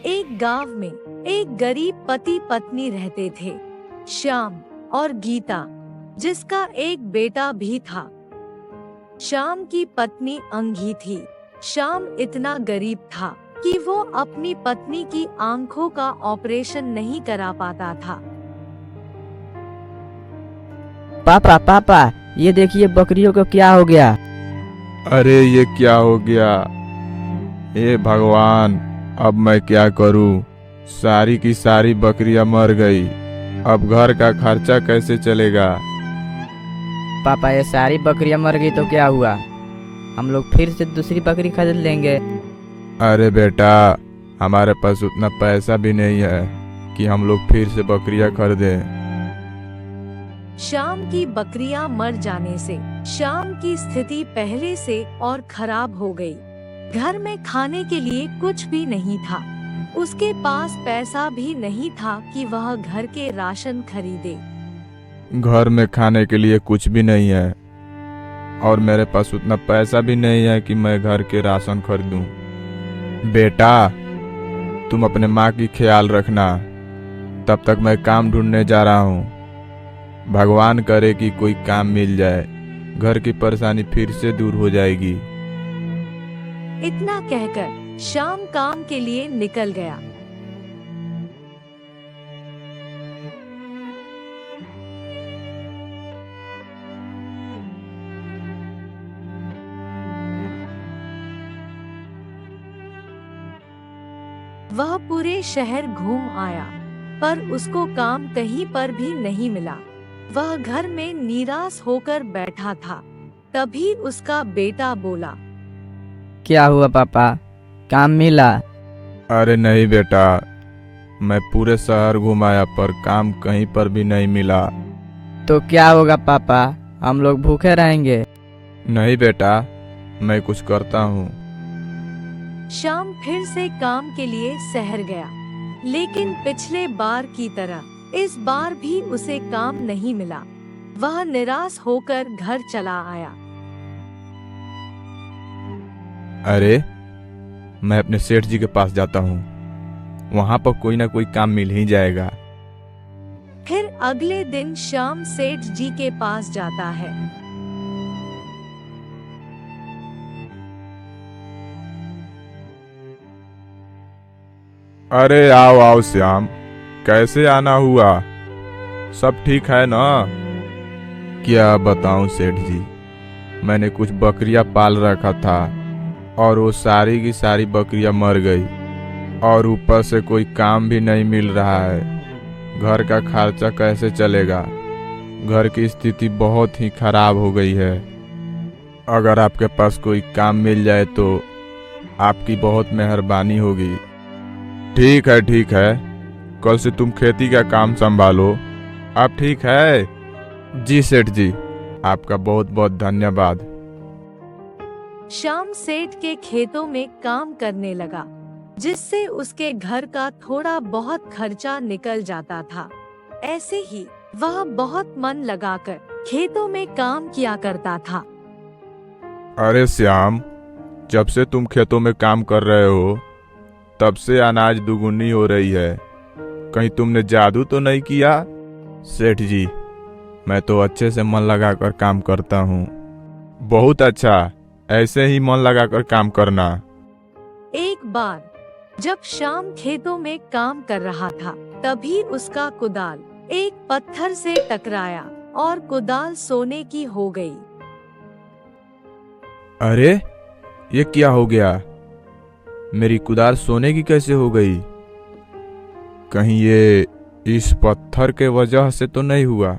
एक गांव में एक गरीब पति पत्नी रहते थे, श्याम और गीता, जिसका एक बेटा भी था। श्याम की पत्नी अंधी थी। श्याम इतना गरीब था कि वो अपनी पत्नी की आंखों का ऑपरेशन नहीं करा पाता था। पापा पापा, ये देखिए बकरियों को क्या हो गया। अरे ये क्या हो गया? हे भगवान, अब मैं क्या करूं? सारी की सारी बकरियां मर गई। अब घर का खर्चा कैसे चलेगा? पापा, ये सारी बकरियां मर गई तो क्या हुआ? हम लोग फिर से दूसरी बकरी खरीद लेंगे। अरे बेटा, हमारे पास उतना पैसा भी नहीं है कि हम लोग फिर से बकरियां खरीदें। श्याम की बकरियां मर जाने से श्याम की स्थिति पहले से और खराब हो गई। घर में खाने के लिए कुछ भी नहीं था। उसके पास पैसा भी नहीं था कि वह घर के राशन खरीदे। घर में खाने के लिए कुछ भी नहीं है और मेरे पास उतना पैसा भी नहीं है कि मैं घर के राशन खरीदूं। बेटा, तुम अपने माँ की ख्याल रखना। तब तक मैं काम ढूंढने जा रहा हूँ। भगवान करे कि कोई काम मिल जाए, घर की परेशानी फिर से दूर हो जाएगी। इतना कहकर श्याम काम के लिए निकल गया। वह पूरे शहर घूम आया, पर उसको काम कहीं पर भी नहीं मिला। वह घर में निराश होकर बैठा था। तभी उसका बेटा बोला, क्या हुआ पापा, काम मिला? अरे नहीं बेटा, मैं पूरे शहर घुमाया पर काम कहीं पर भी नहीं मिला। तो क्या होगा पापा, हम लोग भूखे रहेंगे? नहीं बेटा, मैं कुछ करता हूँ। श्याम फिर से काम के लिए शहर गया, लेकिन पिछले बार की तरह इस बार भी उसे काम नहीं मिला। वह निराश होकर घर चला आया। अरे, मैं अपने सेठ जी के पास जाता हूँ, वहाँ पर कोई ना कोई काम मिल ही जाएगा। फिर अगले दिन श्याम सेठ जी के पास जाता है। अरे आओ आओ श्याम, कैसे आना हुआ? सब ठीक है ना? क्या बताऊं सेठ जी, मैंने कुछ बकरियां पाल रखा था और वो सारी की सारी बकरियां मर गई और ऊपर से कोई काम भी नहीं मिल रहा है। घर का खर्चा कैसे चलेगा? घर की स्थिति बहुत ही खराब हो गई है। अगर आपके पास कोई काम मिल जाए तो आपकी बहुत मेहरबानी होगी। ठीक है ठीक है, कल से तुम खेती का काम संभालो। अब ठीक है? जी सेठ जी, आपका बहुत बहुत धन्यवाद। श्याम सेठ के खेतों में काम करने लगा, जिससे उसके घर का थोड़ा बहुत खर्चा निकल जाता था। ऐसे ही वह बहुत मन लगाकर खेतों में काम किया करता था। अरे श्याम, जब से तुम खेतों में काम कर रहे हो तब से अनाज दुगुनी हो रही है। कहीं तुमने जादू तो नहीं किया? सेठ जी, मैं तो अच्छे से मन लगाकर काम करता हूँ। बहुत अच्छा, ऐसे ही मन लगाकर काम करना। एक बार जब श्याम खेतों में काम कर रहा था, तभी उसका कुदाल एक पत्थर से टकराया और कुदाल सोने की हो गई। अरे, ये क्या हो गया? मेरी कुदाल सोने की कैसे हो गई? कहीं ये इस पत्थर के वजह से तो नहीं हुआ?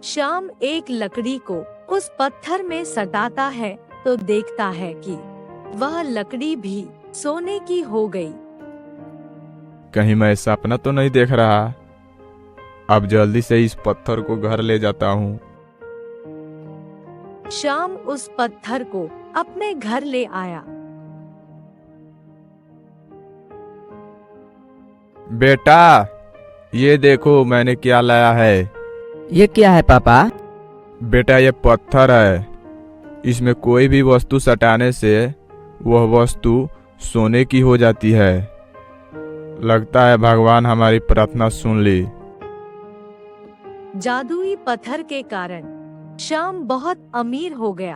श्याम एक लकड़ी को उस पत्थर में सटाता है तो देखता है कि वह लकड़ी भी सोने की हो गई। कहीं मैं सपना तो नहीं देख रहा? अब जल्दी से इस पत्थर को घर ले जाता हूँ। श्याम उस पत्थर को अपने घर ले आया। बेटा, ये देखो मैंने क्या लाया है। ये क्या है पापा? बेटा, ये पत्थर है। इसमें कोई भी वस्तु सटाने से वह वस्तु सोने की हो जाती है। लगता है भगवान हमारी प्रार्थना सुन ली। जादुई पत्थर के कारण श्याम बहुत अमीर हो गया।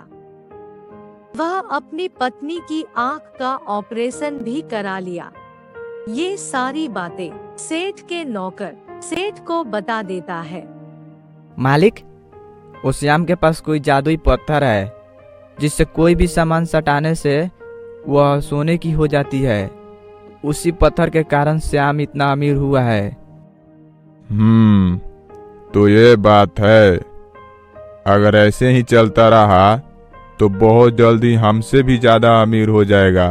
वह अपनी पत्नी की आंख का ऑपरेशन भी करा लिया। ये सारी बातें सेठ के नौकर सेठ को बता देता है। मालिक, उस श्याम के पास कोई जादुई पत्थर है जिससे कोई भी सामान सटाने से वह सोने की हो जाती है। उसी पत्थर के कारण श्याम इतना अमीर हुआ है। तो ये बात है। अगर ऐसे ही चलता रहा तो बहुत जल्दी हमसे भी ज्यादा अमीर हो जाएगा।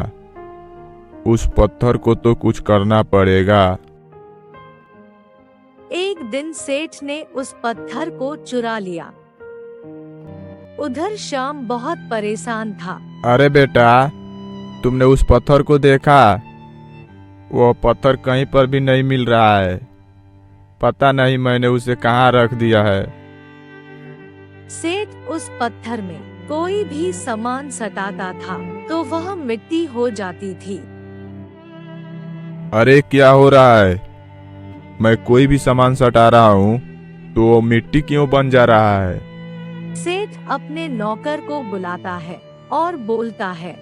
उस पत्थर को तो कुछ करना पड़ेगा। एक दिन सेठ ने उस पत्थर को चुरा लिया। उधर श्याम बहुत परेशान था। अरे बेटा, तुमने उस पत्थर को देखा? वह पत्थर कहीं पर भी नहीं मिल रहा है। पता नहीं मैंने उसे कहाँ रख दिया है। सेठ उस पत्थर में कोई भी सामान सटाता था तो वह मिट्टी हो जाती थी। अरे क्या हो रहा है? मैं कोई भी सामान सटा रहा हूँ तो वो मिट्टी क्यों बन जा रहा है? सेठ अपने नौकर को बुलाता है और बोलता है,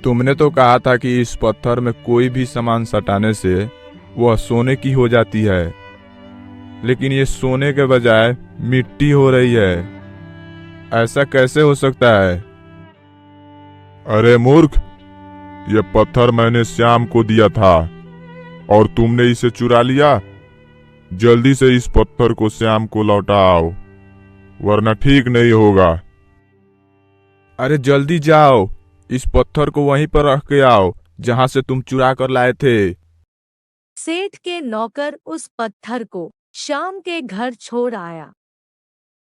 तुमने तो कहा था कि इस पत्थर में कोई भी सामान सटाने से वह सोने की हो जाती है, लेकिन ये सोने के बजाय मिट्टी हो रही है। ऐसा कैसे हो सकता है? अरे मूर्ख, ये पत्थर मैंने श्याम को दिया था और तुमने इसे चुरा लिया। जल्दी से इस पत्थर को श्याम को लौटाओ, वरना ठीक नहीं होगा। अरे जल्दी जाओ, इस पत्थर को वहीं पर रख के आओ जहां से तुम चुरा कर लाए थे। सेठ के नौकर उस पत्थर को श्याम के घर छोड़ आया।